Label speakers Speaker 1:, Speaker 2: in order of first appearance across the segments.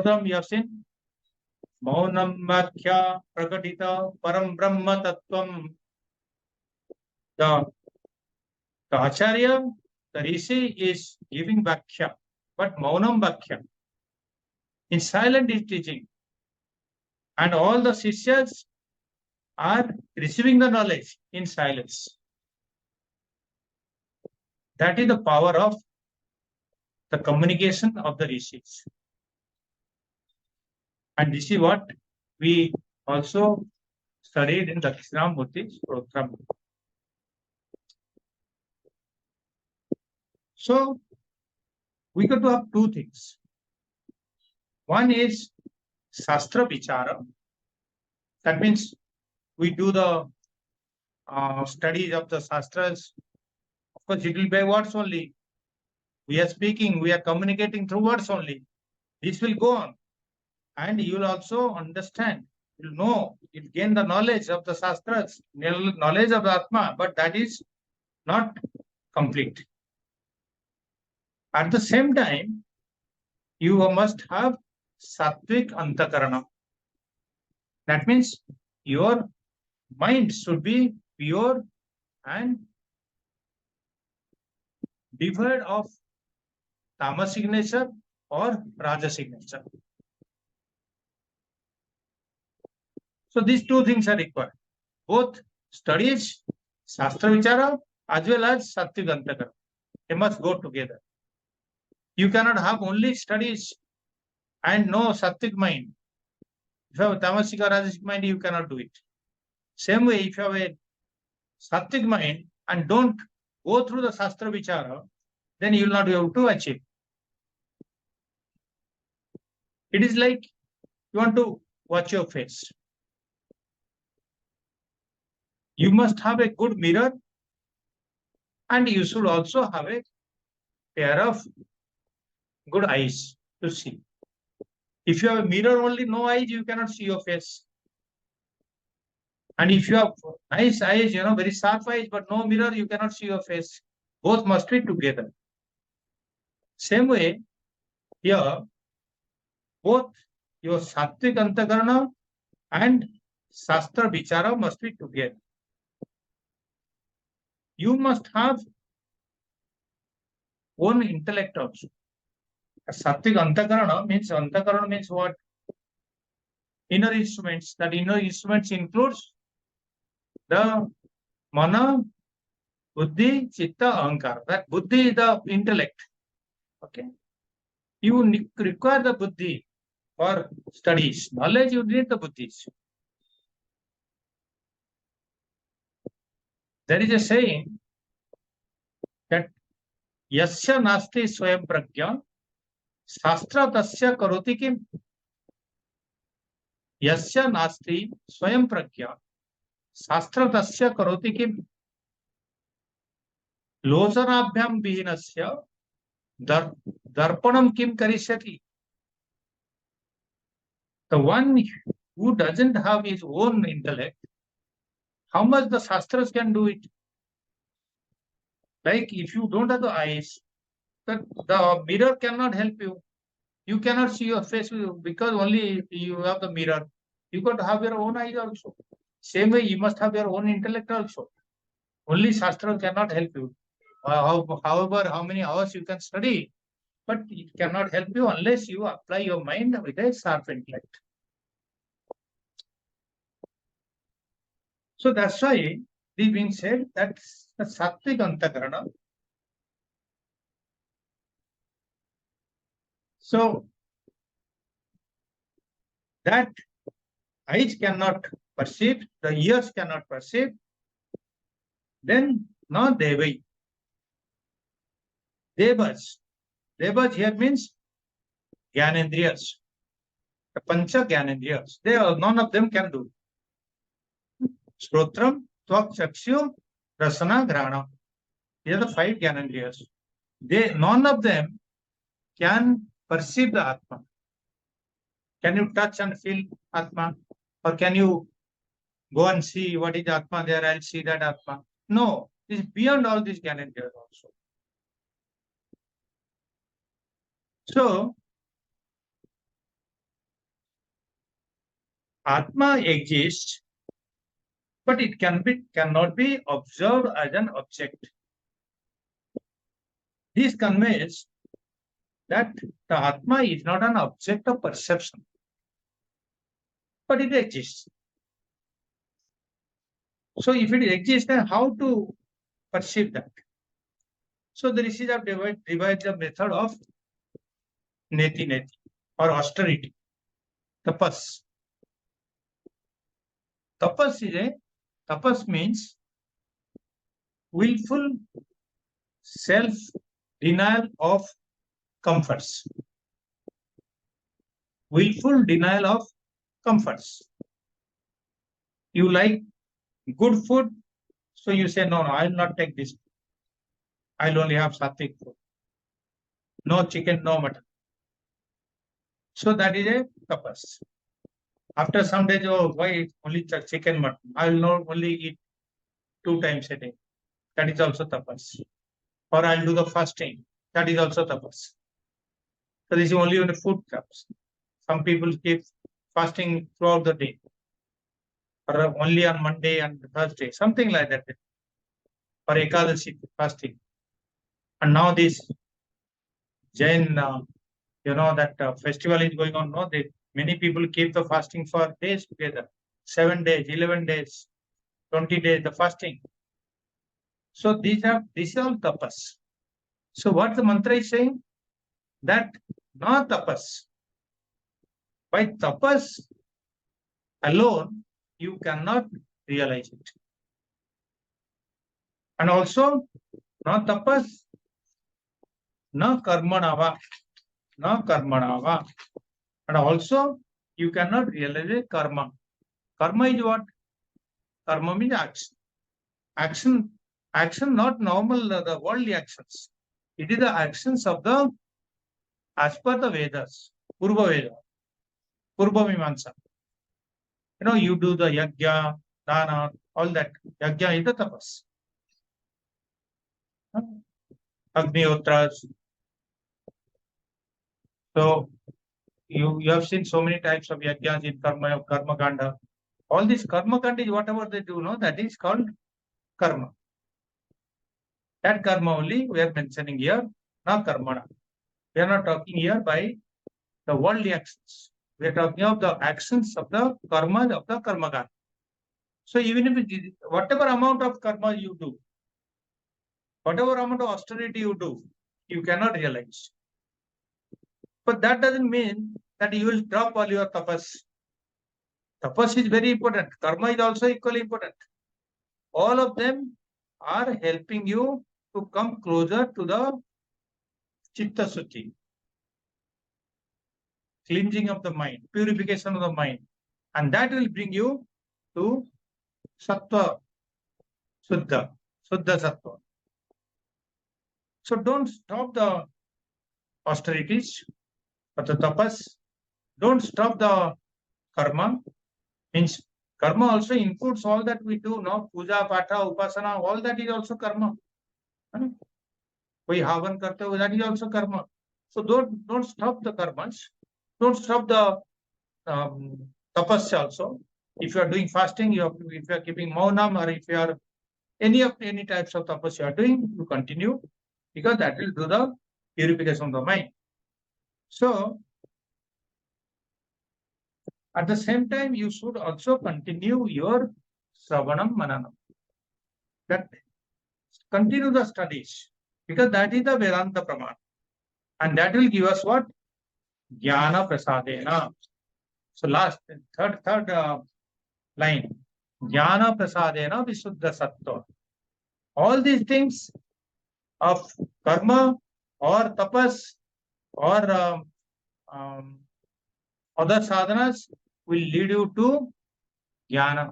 Speaker 1: you have seen Maunam Vakya Prakatita Param Brahma Tattvam. The Acharya, the Rishi is giving Vakya, but Maunam Vakya. In silent is teaching. And all the Sishyas are receiving the knowledge in silence. That is the power of the communication of the Rishis. And this is what we also studied in Dakshinamurti's program. So, we got to have two things. One is Shastra Vichara. That means we do the studies of the Shastras. Of course, it will be by words only. We are speaking, we are communicating through words only. This will go on. And you will also understand, you will know, you will gain the knowledge of the Shastras, knowledge of the Atma, but that is not complete. At the same time, you must have Sattvic Antakarana. That means your mind should be pure and devoid of tamasic nature or rajasic nature. So these two things are required. Both studies, Shastra Vichara, as well as Sattvic Antakarana. They must go together. You cannot have only studies and no Sattvic mind. If you have a tamasic or rajasic mind, you cannot do it. Same way, if you have a Sattvic mind and don't go through the Shastra Vichara, then you will not be able to achieve. It is like you want to watch your face. You must have a good mirror and you should also have a pair of good eyes to see. If you have a mirror only, no eyes, you cannot see your face. And if you have nice eyes, very sharp eyes, but no mirror, you cannot see your face. Both must be together. Same way, here, both your Sattvic Antakarana and Shastra Vichara must be together. You must have own intellect also. Sattvic Antakarana means what? Inner instruments. That inner instruments includes the Mana, Buddhi, Chitta, Ahankara. That Buddhi is the intellect. Okay. You require the Buddhi for studies. Knowledge, you need the Buddhis. There is a saying that Yasya Nasti Swayam Pragya Shastra Tasya Karoti Kim. Yasya Nasti Swayam Pragya Shastra Tasya Karoti Kim. Losanabhyam Vihinasya Darpanam Kim Karishyati. The one who doesn't have his own intellect, how much the Shastras can do it? Like if you don't have the eyes, the mirror cannot help you. You cannot see your face because only you have the mirror. You got to have your own eyes also. Same way, you must have your own intellect also. Only Shastra cannot help you. However, how many hours you can study, but it cannot help you unless you apply your mind with a sharp intellect. So that's why this being said that the Sattvic Antakarana. So that eyes cannot perceive, the ears cannot perceive, then no Devai. Devas. Devas here means Gyanendriyas. The Pancha Gyanendriyas. None of them can do. Shrotram, Tvak, Chakshu, Rasana, Grana. These are the 5 Gyanendriyas. None of them can perceive the Atma. Can you touch and feel Atma? Or can you go and see what is Atma there? I'll see that Atma. No, it's beyond all these Gyanendriyas also. So, Atma exists, but it cannot be observed as an object. This conveys that the Atma is not an object of perception, but it exists. So if it exists, then how to perceive that? So the rishis have devised the method of neti or austerity, tapas. Tapas means willful self-denial of comforts. Willful denial of comforts. You like good food, so you say, no, I will not take this. I'll only have sattvic food. No chicken, no mutton. So that is a tapas. After some days, oh, why only chicken, mutton? I will not only eat 2 times a day. That is also tapas. Or I'll do the fasting. That is also tapas. So this is only when the food comes. Some people keep fasting throughout the day. Or only on Monday and Thursday. Something like that. Or Ekadashi fasting. And now this Jain, that festival is going on. No, many people keep the fasting for days together. 7 days, 11 days, 20 days, the fasting. So these are all tapas. So what the mantra is saying? That not tapas. By tapas alone, you cannot realize it. And also, not tapas, na karmanava. Na karmanava. And also, you cannot realize a karma. Karma is what? Karma means action. Action, not normal, the worldly actions. It is the actions of as per the Vedas, Purva Veda, Purva Mimamsa. You do the yajna, dana, all that. Yajna is the tapas. Agnihotras. So, you have seen so many types of yajnas in karma kanda. All this karma kanda is whatever they do, no, that is called karma. That karma only we are mentioning here, not karmana. We are not talking here by the worldly actions. We are talking of the actions of the karma of the karma kanda. So even if whatever amount of karma you do, whatever amount of austerity you do, you cannot realize. But that doesn't mean that you will drop all your tapas. Tapas is very important. Karma is also equally important. All of them are helping you to come closer to the chitta suchi, cleansing of the mind, purification of the mind. And that will bring you to sattva, suddha sattva. So don't stop the austerities or the tapas. Don't stop the karma. Means karma also includes all that we do, no? Puja, patha, upasana, all that is also karma. We havan karte, that is also karma. So don't stop the karmas. Don't stop the tapas also. If you are doing fasting, if you are keeping maunam, or if you are any types of tapas you are doing, you continue, because that will do the purification of the mind. So at the same time, you should also continue your Sravanam Mananam. That continue the studies, because that is the Vedanta Praman. And that will give us what? Jnana Prasadena. So third line. Jnana Prasadena Visuddha Sattva. All these things of karma or tapas or other sadhanas will lead you to jnana.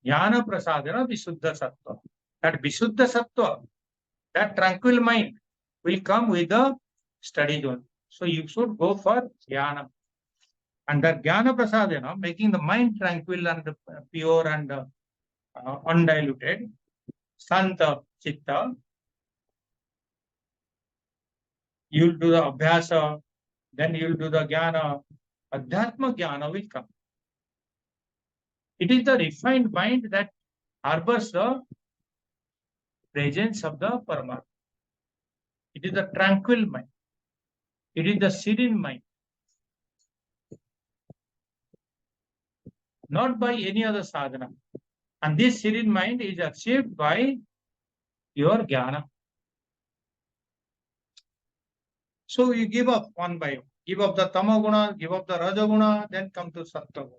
Speaker 1: Jnana prasadana visuddha sattva. That visuddha sattva, that tranquil mind will come with the study zone. So you should go for jnana. And that jnana prasadana, making the mind tranquil and pure and undiluted, santa chitta, you'll do the abhyasa, then you'll do the jnana, Adhyatma Jnana will come. It is the refined mind that harbors the presence of the Paramatma. It is the tranquil mind. It is the serene mind. Not by any other sadhana. And this serene mind is achieved by your jnana. So you give up one by one. Give up the tamaguna, give up the rajaguna, then come to sattva.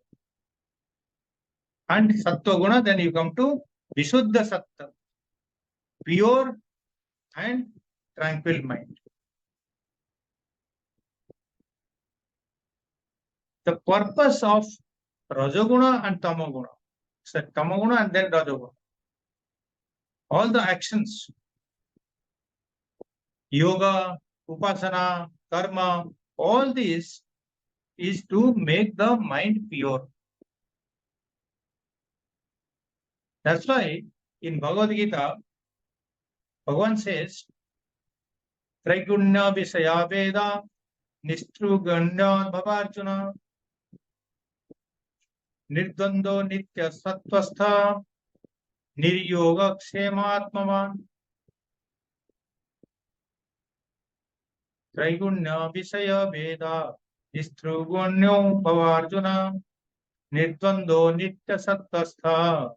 Speaker 1: And sattva guna, then you come to visuddha sattva. Pure and tranquil mind. The purpose of rajaguna and tamaguna. So tamaguna and then rajaguna. All the actions, yoga, upasana, karma, all this is to make the mind pure. That's why in Bhagavad Gita, Bhagavan says, Traigunya Visaya Veda Nistruganya Bhavarjuna Nirdvando Nitya Sattvastha Niryoga Kshematmavan Traigunya Visaya Veda Nistrugunyo Bhavarjuna Nirdvando Nitya Sattvastha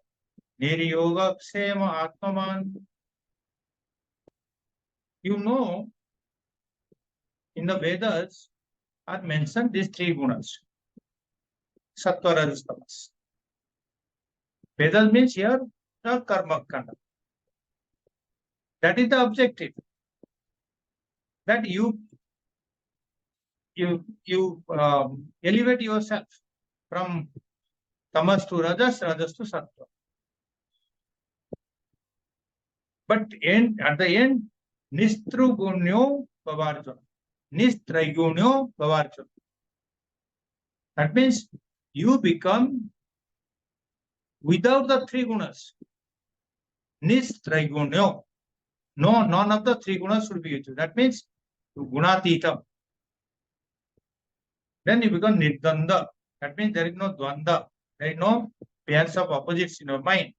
Speaker 1: Niryoga Kshematmavan. You know, in the Vedas are mentioned these three gunas. Sattva, Rajas, Tamas. Vedas means here the karma kanda. That is the objective. That you elevate yourself from tamas to rajas, rajas to sattva. But at the end, nistrugunyo bhavarjuna. Nistraigunyo bhavarjuna. That means you become without the three gunas. Nistraigunyo. No, none of the three gunas should be used. That means gunatita. Then you become nirdanda. That means there is no dvanda. There is no pairs of opposites in your mind.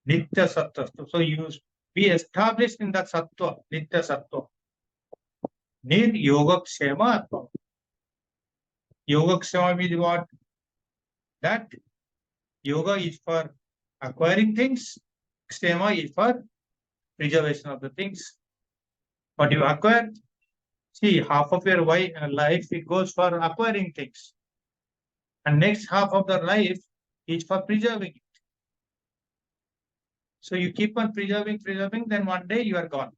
Speaker 1: Nitya sattva. So you be established in that sattva, nitya sattva. Nir yoga kshema atma. Yoga kshema means what? That yoga is for acquiring things. Kshema is for preservation of the things. What you acquire, see, half of your life it goes for acquiring things. And next half of the life is for preserving it. So you keep on preserving, then one day you are gone.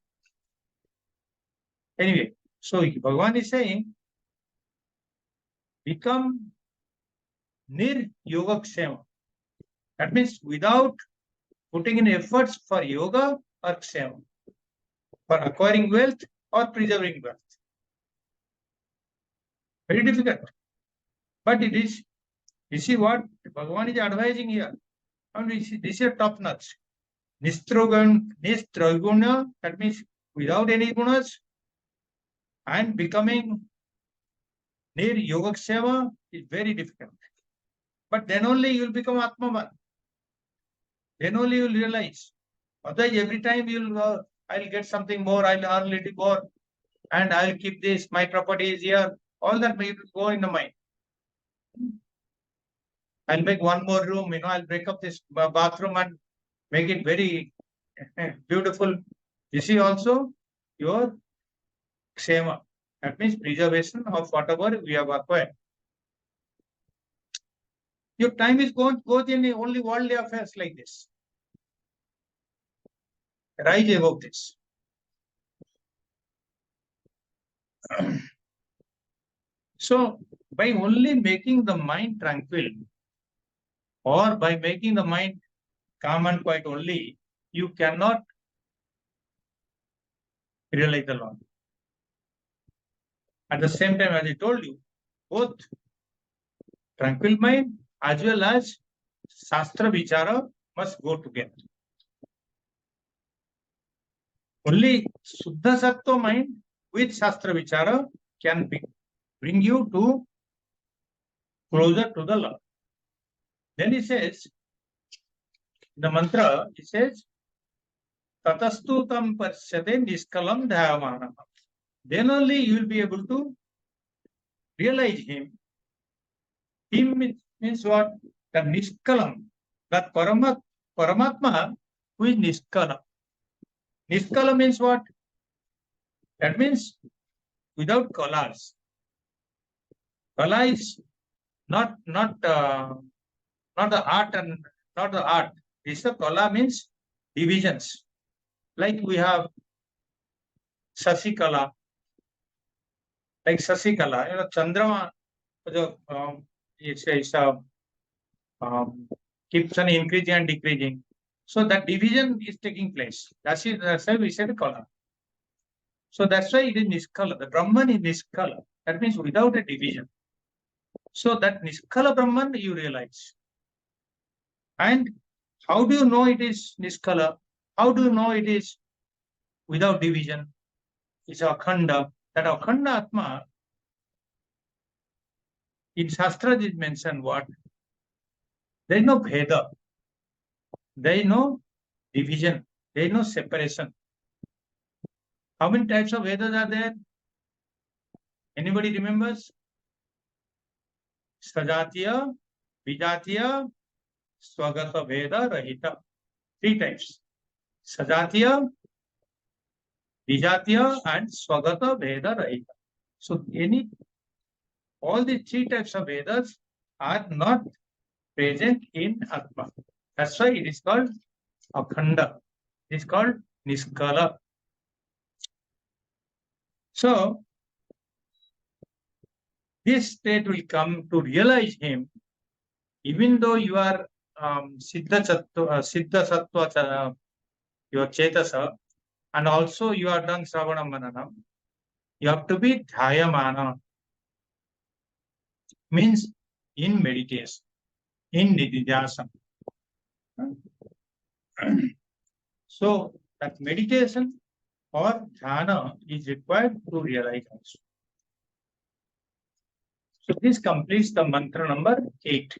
Speaker 1: Anyway, so Bhagavan is saying, become nir yoga kshema. That means without putting in efforts for yoga or kshema, for acquiring wealth or preserving wealth. Very difficult. But it is, you see what Bhagavan is advising here. And this is a top notch. Nistraguna, that means without any gunas, and becoming near Yogaksema is very difficult. But then only you will become Atmavan. Then only you will realize. Otherwise, every time you will, I'll get something more, I'll earn a little more, and I'll keep this, my property is here. All that may go in the mind. I'll make one more room, I'll break up this bathroom and make it very beautiful. You see also your ksema. That means preservation of whatever we have acquired. Your time is goes in only worldly affairs like this. Rise above this. So, by only making the mind tranquil, or by making the mind calm and quiet only, you cannot realize the Lord. At the same time, as I told you, both tranquil mind as well as Shastra Vichara must go together. Only Suddha Sattva mind with Shastra Vichara can bring you to closer to the Lord. Then he says, the mantra, he says, Tatastu tam pasyate niskalam dhayamana. Then only you will be able to realize him. Him means what? The niskalam. That Paramatma who is niskala. Niskala means what? That means without colors. Kala is not the art and not the art. This the kala means divisions. Like we have Sasikala, like Sasikala, Chandrama, it's keeps on increasing and decreasing. So that division is taking place. That's why we said kala. So that's why it is niskala. The Brahman is niskala. That means without a division. So that niskala Brahman you realize. And how do you know it is niskala? How do you know it is without division? It's akhanda. That akhanda atma in Shastra is mentioned what? There is no bheda. There is no division. There is no separation. How many types of Vedas are there? Anybody remembers? Sajatiya, Vijatiya, Swagata Veda Rahita. 3 types. Sajatiya, Vijatiya, and Swagata Veda Rahita. So all the 3 types of Vedas are not present in Atma. That's why it is called Akhanda. It is called Niskala. So, this state will come to realize him, even though you are Siddha Sattva, your Chetasa, and also you are done Sravana Mananam. You have to be Dhyamana, means in meditation, in Nididhyasana. So, that meditation or dhyana is required to realize also. So this completes the mantra number 8.